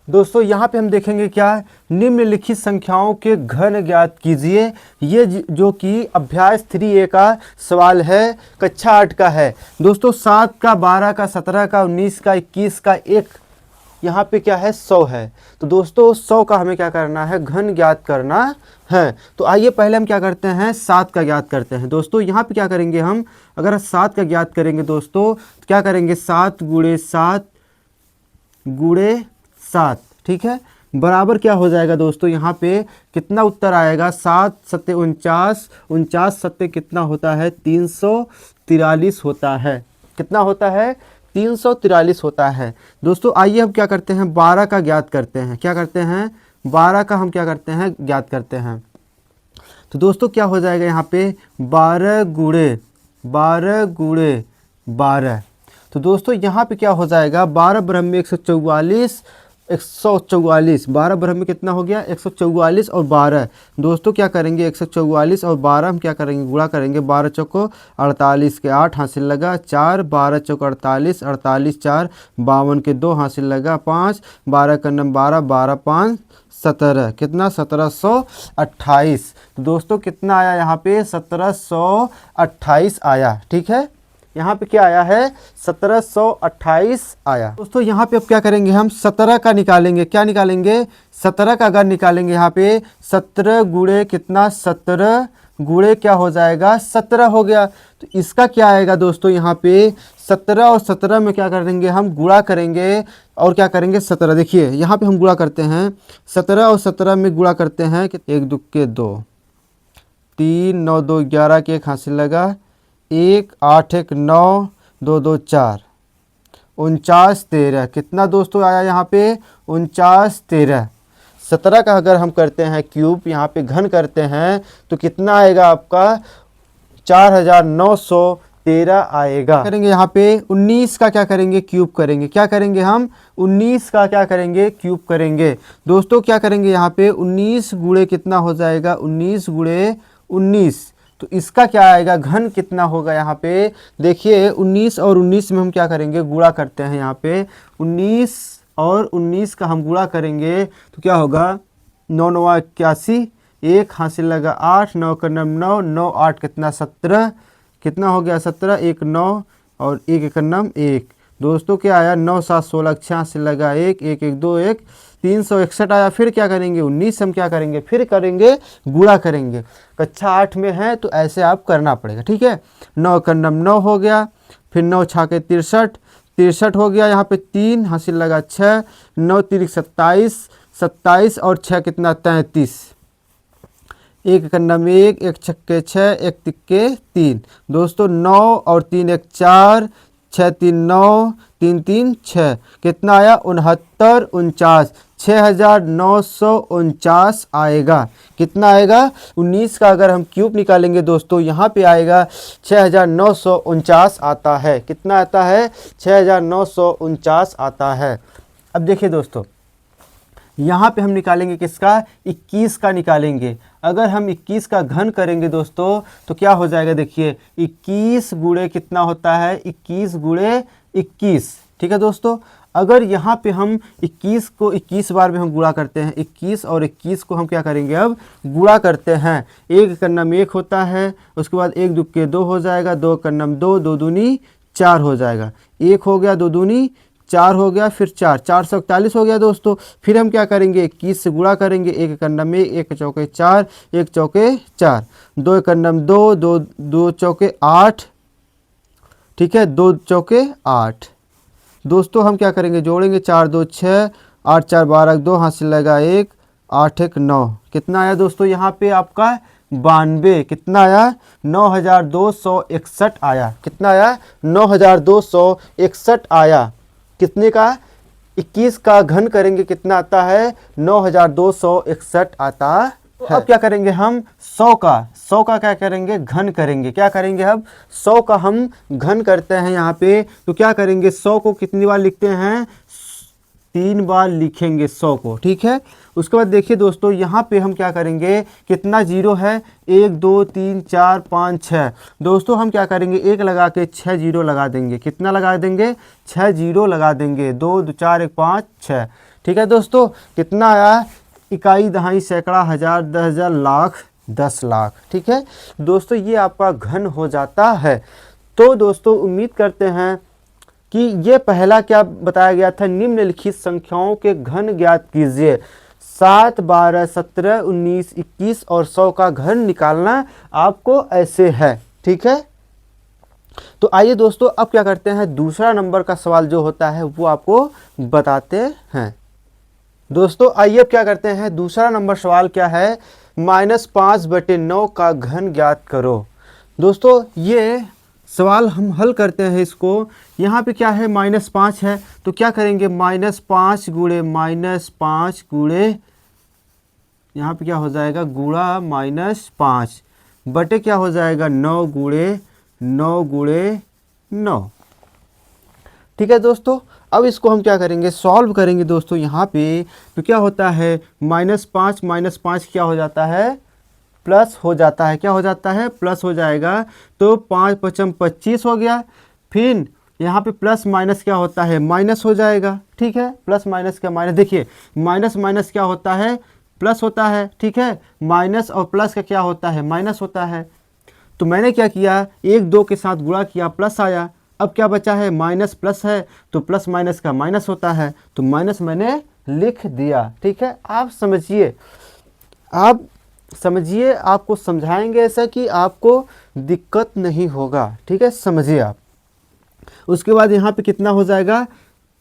दोस्तों यहाँ पे हम देखेंगे क्या, निम्नलिखित संख्याओं के घन ज्ञात कीजिए। ये जो कि अभ्यास 3A का सवाल है, कक्षा 8 का है। दोस्तों 7 का, 12 का, 17 का, 19 का, 21 का, एक यहाँ पे क्या है 100 है। तो दोस्तों 100 का हमें क्या करना है, घन ज्ञात करना है। तो आइए पहले हम क्या करते हैं, 7 का ज्ञात करते हैं। दोस्तों यहाँ पे क्या करेंगे हम, अगर 7 का ज्ञात करेंगे दोस्तों तो क्या करेंगे, 7 गुणे 7 गुणे 7, ठीक है, बराबर क्या हो जाएगा दोस्तों, यहाँ पे कितना उत्तर आएगा, 7 सत्ते 49, 49 सत्ते कितना होता है, 343 होता है। कितना होता है, 343 होता है। दोस्तों आइए हम क्या करते हैं, 12 का ज्ञात करते हैं। क्या करते हैं, 12 का हम क्या करते हैं, ज्ञात करते हैं। तो दोस्तों क्या हो जाएगा यहाँ पे, 12 गुणे 12। तो दोस्तों यहाँ पे क्या हो जाएगा, 12 ब्रह्म में 144, 12 ब्रह्म में कितना हो गया, 144 और 12। दोस्तों क्या करेंगे, 144 और 12 हम क्या करेंगे, गुणा करेंगे। 12 चौको 48 के 8 हासिल लगा 4, 12 चौको 48, 48 4 52 के 2 हासिल लगा 5, 12 का नम 12, 12 5 17, कितना 1728। तो दोस्तों कितना आया यहाँ पे, 1728 आया। ठीक है, यहाँ पे क्या आया है, 1728 आया। दोस्तों यहाँ पे अब क्या करेंगे, हम 17 का निकालेंगे। क्या निकालेंगे, 17 का अगर निकालेंगे यहाँ पे 17 गुणे कितना, 17 गुणे क्या हो जाएगा, 17 हो गया। तो इसका क्या आएगा दोस्तों, यहाँ पे 17 और 17 में क्या करेंगे, हम गुणा करेंगे और क्या करेंगे 17। देखिए यहाँ पे हम गुणा करते हैं, 17 और 17 में गुणा करते हैं कि 1 2 के 2, 3 9 2 11 के 1 हासिल लगा 1, 8 1 9, 2 2 4, 49 13। कितना दोस्तों आया यहाँ पे, 49 13। 17 का अगर हम करते हैं क्यूब, यहाँ पे घन करते हैं तो कितना आएगा आपका, 4913 आएगा। करेंगे यहाँ पे 19 का क्या करेंगे, क्यूब करेंगे। क्या करेंगे हम, 19 का क्या करेंगे, क्यूब करेंगे। दोस्तों क्या करेंगे यहाँ पे, 19 गुणे कितना हो जाएगा, 19 गुणे 19। तो इसका क्या आएगा, घन कितना होगा। यहाँ पे देखिए 19 और 19 में हम क्या करेंगे, गुणा करते हैं। यहाँ पे 19 और 19 का हम गुणा करेंगे तो क्या होगा, 9 9 81, 1 हासिल लगा 8, 9 का नम 9, 9 8 कितना 17, कितना हो गया 17, 1 9 और 1 1 नम 1। दोस्तों क्या आया, 9 7 16, 6 हासिल लगा 1, 1 1 2 1, 361 आया। फिर क्या करेंगे, 19 हम क्या करेंगे, फिर करेंगे गुणा करेंगे। कक्षा 8 में है तो ऐसे आप करना पड़ेगा। ठीक है, 9 का नम 9 हो गया, फिर 9 छाके 63 हो गया। यहाँ पे 3 हासिल लगा 6, 9 3 27, 27 और 6 कितना 33, 1 का नम 1, 1 छक्के 6, 1 तिक्के 3। दोस्तों 9 और 3 1 4, 6 3 9, 3 3 6, कितना आया 69 49, 6949 आएगा। कितना आएगा, 19 का अगर हम क्यूब निकालेंगे दोस्तों, यहाँ पे आएगा 6949 आता है। कितना आता है, 6949 आता है। अब देखिए दोस्तों, यहाँ पे हम निकालेंगे किसका, 21 का निकालेंगे। अगर हम 21 का घन करेंगे दोस्तों तो क्या हो जाएगा, देखिए 21 गुणे कितना होता है, 21 गुणे 21। ठीक है दोस्तों, अगर यहाँ पे हम 21 को 21 बार में हम गुणा करते हैं, 21 और 21 को हम क्या करेंगे, अब गुणा करते हैं। 1 का नम 1 होता है, उसके बाद 1 2 के 2 हो जाएगा, 2 का नम 2, 2 दूनी 4 हो जाएगा, 1 हो गया, 2 दूनी 4 हो गया, फिर 4 441 हो गया दोस्तों। फिर हम क्या करेंगे, 21 से गुणा करेंगे। 1 का नम 1 चौके 4, 1 चौके 4, 2 का नम 2, 2 2 चौके 8, ठीक है, 2 चौके 8। दोस्तों हम क्या करेंगे, जोड़ेंगे, 4 2 6, 8 4 12 2 हासिल लगा 1, 8 1 9। कितना आया दोस्तों, यहाँ पे आपका 92। कितना आया, 9261 आया। कितना आया, 9261 आया। कितने का, 21 का घन करेंगे कितना आता है, 9261 आता है। तो अब क्या करेंगे हम, 100 का क्या करेंगे, घन करेंगे। क्या करेंगे, अब 100 का हम घन करते हैं यहाँ पे। तो क्या करेंगे, 100 को कितनी बार लिखते हैं, 3 बार लिखेंगे 100 को। ठीक है, उसके बाद देखिए दोस्तों, यहाँ पे हम क्या करेंगे, कितना जीरो है, 1 2 3 4 5 6। दोस्तों हम क्या करेंगे, 1 लगा के 6 जीरो लगा देंगे। कितना लगा देंगे, 6 जीरो लगा देंगे। 2 2 4 1 5 6। ठीक है दोस्तों, कितना आया, इकाई, दहाई, सैकड़ा, हज़ार, 10,000, लाख, 10 लाख। ठीक है दोस्तों, ये आपका घन हो जाता है। तो दोस्तों उम्मीद करते हैं कि ये पहला क्या बताया गया था, निम्नलिखित संख्याओं के घन ज्ञात कीजिए। 7, 12, 17, 19, 21 और 100 का घन निकालना आपको ऐसे है। ठीक है, तो आइए दोस्तों अब क्या करते हैं, दूसरा नंबर का सवाल जो होता है वो आपको बताते हैं। दोस्तों आइए अब क्या करते हैं, दूसरा नंबर सवाल क्या है, -5/9 का घन ज्ञात करो। दोस्तों ये सवाल हम हल करते हैं इसको। यहाँ पे क्या है, -5 है, तो क्या करेंगे, -5 गुणे -5 गुणे, यहाँ पे क्या हो जाएगा, गुणा -5 बटे क्या हो जाएगा, 9 गुणे 9 गुणे 9। ठीक है दोस्तों, अब इसको हम क्या करेंगे, सॉल्व करेंगे दोस्तों। यहाँ पे तो क्या होता है, -5 -5 क्या हो जाता है, प्लस हो जाता है, क्या हो जाता है, प्लस हो जाएगा। तो 5 5 25 हो गया। फिर यहाँ पे प्लस माइनस क्या होता है, माइनस हो जाएगा। ठीक है, प्लस माइनस का माइनस, देखिए माइनस माइनस क्या होता है, प्लस होता है। ठीक है, माइनस और प्लस का क्या होता है, माइनस होता है। तो मैंने क्या किया, 1 2 के साथ गुणा किया, प्लस आया। अब क्या बचा है, माइनस प्लस है, तो प्लस माइनस का माइनस होता है, तो माइनस मैंने लिख दिया। ठीक है, आप समझिए, आप समझिए, आपको समझाएंगे ऐसा कि आपको दिक्कत नहीं होगा। ठीक है, समझिए आप। उसके बाद यहाँ पे कितना हो जाएगा,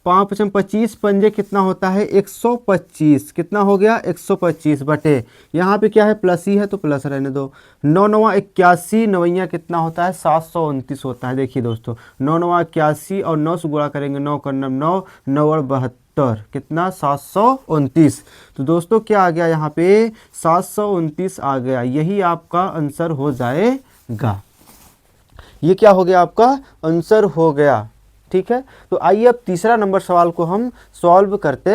5 5 25 पंजे कितना होता है, 125। कितना हो गया, 125 बटे, यहाँ पे क्या है, प्लस ही है तो प्लस रहने दो। 9 9 81, नवैया कितना होता है, 729 होता है। देखिए दोस्तों, 9 9 81 और 9 से गुणा करेंगे, 9 कर 9 9 और 72, कितना, 729। तो दोस्तों क्या आ गया, यहाँ पे 729 आ गया। यही आपका आंसर हो जाएगा। ये क्या हो गया, आपका आंसर हो गया। ठीक है, तो आइए अब तीसरा नंबर सवाल को हम सॉल्व करते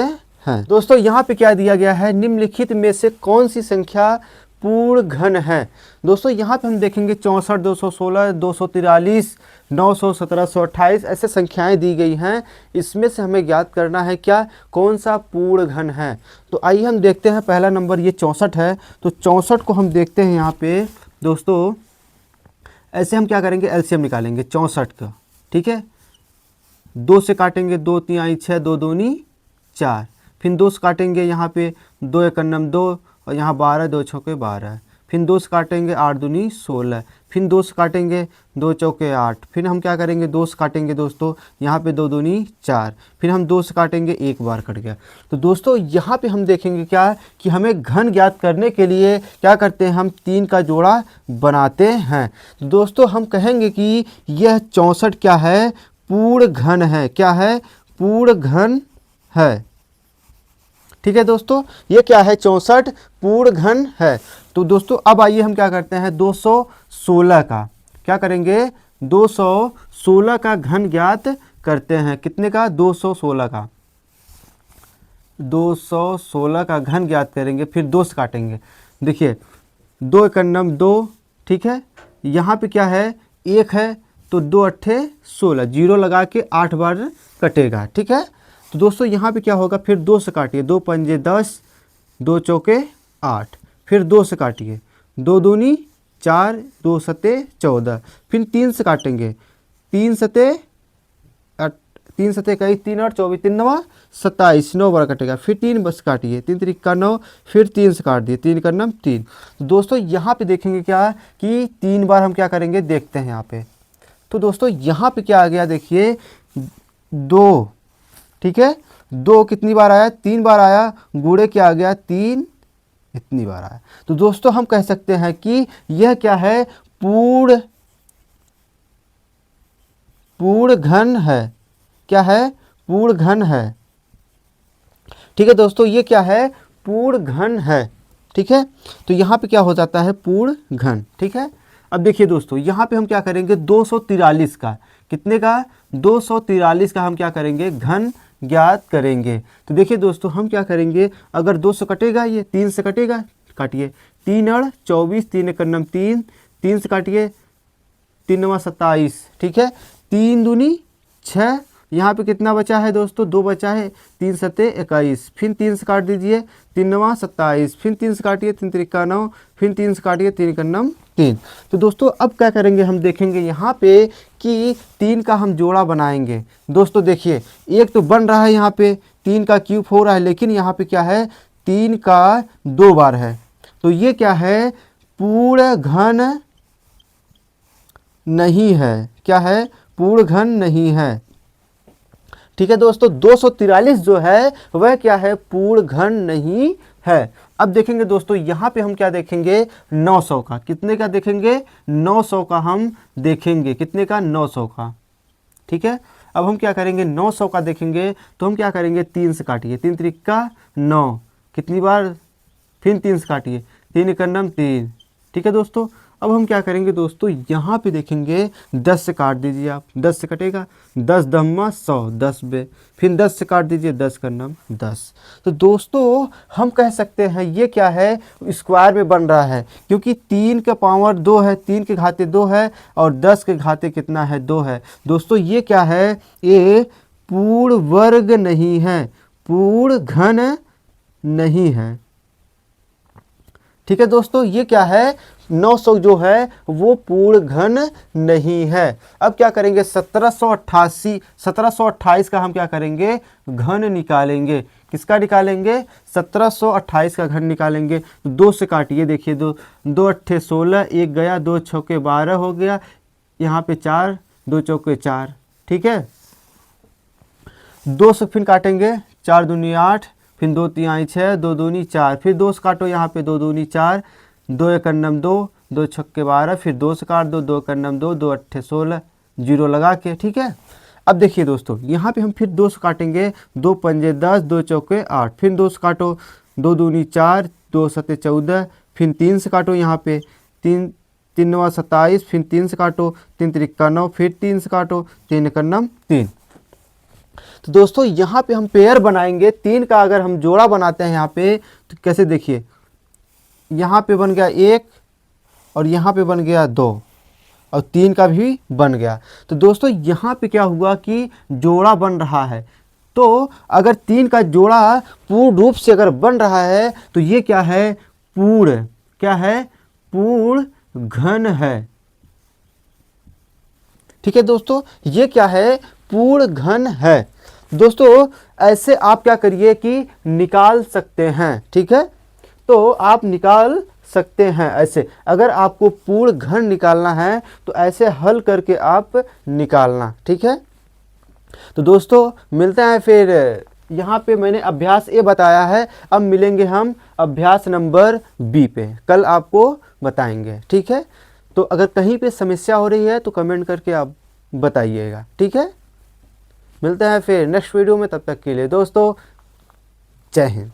हैं। दोस्तों यहाँ पे क्या दिया गया है, निम्नलिखित में से कौन सी संख्या पूर्ण घन है। दोस्तों यहाँ पे हम देखेंगे 64, 216, 243, 900, 1728 ऐसे संख्याएं दी गई हैं। इसमें से हमें ज्ञात करना है क्या, कौन सा पूर्ण घन है। तो आइए हम देखते हैं, पहला नंबर ये 64 है, तो 64 को हम देखते हैं यहाँ पे दोस्तों। ऐसे हम क्या करेंगे, एलसीएम निकालेंगे 64 का। ठीक है, 2 से काटेंगे, 2 3 6, 2 दूनी 4, फिर 2 से काटेंगे, यहाँ पे 2 1 2 और यहाँ 12, 2 छक्के 12, फिर 2 से काटेंगे, 8 दूनी 16, फिर 2 से काटेंगे, 2 चौके 8, फिर हम क्या करेंगे, 2 से काटेंगे दोस्तों, यहाँ पे 2 दूनी 4, फिर हम 2 से काटेंगे, एक बार कट गया। तो दोस्तों यहाँ पे हम देखेंगे क्या, कि हमें घन ज्ञात करने के लिए क्या करते हैं, हम 3 का जोड़ा बनाते हैं। तो दोस्तों हम कहेंगे कि यह 64 क्या है, पूर्ण घन है। क्या है, पूर्ण घन है। ठीक है दोस्तों, ये क्या है, 64 पूर्ण घन है। तो दोस्तों अब आइए हम क्या करते हैं, 216 का क्या करेंगे, 216 का घन ज्ञात करते हैं। कितने का, 216 का, 216 का घन ज्ञात करेंगे। फिर 2 से काटेंगे, देखिए 2 1 2, ठीक है, यहाँ पे क्या है, 1 है, तो 2 8 16, 0 लगा के 8 बार कटेगा। ठीक है, तो दोस्तों यहाँ पे क्या होगा, फिर 2 से काटिए, 2 पंजे 10, 2 चौके 8, फिर 2 से काटिए, 2 दूनी 4, 2 सते 14, फिर 3 से काटेंगे, 3 सते कई 3 और 24, 3 9 27, 9 बार कटेगा, फिर 3 बस काटिए, 3 3 9, फिर 3 से काट दिए, 3 का 3। तो दोस्तों यहाँ पे देखेंगे क्या, कि 3 बार हम क्या करेंगे, देखते हैं यहाँ पे। तो दोस्तों यहाँ पे क्या आ गया, देखिए 2, ठीक है, 2 कितनी बार आया, 3 बार आया, गुणे क्या आ गया, 3 इतनी बार आया। तो दोस्तों हम कह सकते हैं कि यह क्या है, पूर्ण घन है। क्या है, पूर्ण घन है। ठीक है दोस्तों, ये क्या है, पूर्ण घन है। ठीक है, तो यहाँ पे क्या हो जाता है, पूर्ण घन। ठीक है, अब देखिए दोस्तों यहाँ पे हम क्या करेंगे, 243 का, कितने का, 243 का हम क्या करेंगे, घन ज्ञात करेंगे। तो देखिए दोस्तों हम क्या करेंगे, अगर 2 से कटेगा, ये 3 से कटेगा, काटिए, 3 और 24, 3 1 3, 3 से काटिए, 3 9 27, ठीक है, 3 दूनी 6, यहाँ पे कितना बचा है दोस्तों, 2 बचा है, 3 सते 21, फिर 3 से काट दीजिए, 3 नवा 27, फिर 3 से काटिए 3 त्रिका 9, फिर 3 से काटिए 3 का 9 3। तो दोस्तों अब क्या करेंगे, हम देखेंगे यहाँ पे कि 3 का हम जोड़ा बनाएंगे। दोस्तों देखिए एक तो बन रहा है यहाँ पे 3 का क्यूब हो रहा है, लेकिन यहाँ पे क्या है 3 का 2 बार है, तो ये क्या है पूर्ण घन नहीं है। क्या है, पूर्ण घन नहीं है। ठीक है दोस्तों, 243 जो है वह क्या है, पूर्ण घन नहीं है। अब देखेंगे दोस्तों यहाँ पे हम क्या देखेंगे, 900 का। कितने का देखेंगे, 900 का हम देखेंगे। कितने का, 900 का। ठीक है, अब हम क्या करेंगे, 900 का देखेंगे तो हम क्या करेंगे, 3 से काटिए, 3 त्रिका 9, कितनी बार, फिर 3 से काटिए, 3 एक 3। ठीक है दोस्तों, अब हम क्या करेंगे दोस्तों, यहाँ पे देखेंगे 10 से काट दीजिए आप, 10 से कटेगा, 10 दम्मा 100, 10 बे, फिर 10 से काट दीजिए, 10 का नाम 10। तो दोस्तों हम कह सकते हैं ये क्या है, स्क्वायर में बन रहा है, क्योंकि 3 का पावर 2 है, 3 के घाते 2 है और 10 के घाते कितना है, 2 है। दोस्तों ये क्या है, ये पूर्ण वर्ग नहीं है, पूर्ण घन नहीं है। ठीक है दोस्तों, ये क्या है, 900 जो है वो पूर्ण घन नहीं है। अब क्या करेंगे, 1728 का हम क्या करेंगे, घन निकालेंगे। किसका निकालेंगे, 1728 का घन निकालेंगे। तो 2 से काटिए, देखिए 2 अट्ठे 16, 1 गया, 2 छक्के 12 हो गया, यहाँ पे 4, 2 चौके 4। ठीक है, 2 से फिर काटेंगे, 4 दूनी 8, फिर 2 तिहाई 6, 2 दूनी 4, फिर 2 से काटो, यहाँ पे 2 दूनी 4, 2 एक 2, 2 छक्के 12, फिर 2 से काट दो, 2 एक 2, 2 अट्ठे 16, जीरो लगा के। ठीक है, अब देखिए दोस्तों यहाँ पे हम फिर 2 से काटेंगे, 2 पंजे 10, 2 चौके 8, फिर 2 से काटो, 2 दूनी 4, 2 सते 14, फिर 3 से काटो, यहाँ पे 3 नवा 27, फिर 3 से काटो, 3 त्रिका 9, फिर 3 से काटो, 3 एक 3। तो दोस्तों यहाँ पे हम पेयर बनाएंगे, 3 का अगर हम जोड़ा बनाते हैं यहाँ पे तो कैसे, देखिए यहाँ पे बन गया 1 और यहाँ पे बन गया 2 और 3 का भी बन गया। तो दोस्तों यहाँ पे क्या हुआ कि जोड़ा बन रहा है। तो अगर 3 का जोड़ा पूर्ण रूप से अगर बन रहा है तो ये क्या है, पूर्ण, क्या है, पूर्ण घन है। ठीक है दोस्तों, ये क्या है, पूर्ण घन है। दोस्तों ऐसे आप क्या करिए कि निकाल सकते हैं। ठीक है, तो आप निकाल सकते हैं ऐसे। अगर आपको पूर्ण घन निकालना है तो ऐसे हल करके आप निकालना। ठीक है, तो दोस्तों मिलते हैं फिर। यहाँ पे मैंने अभ्यास ए बताया है, अब मिलेंगे हम अभ्यास नंबर बी पे, कल आपको बताएंगे। ठीक है, तो अगर कहीं पे समस्या हो रही है तो कमेंट करके आप बताइएगा। ठीक है, मिलते हैं फिर नेक्स्ट वीडियो में, तब तक के लिए दोस्तों जय हिंद।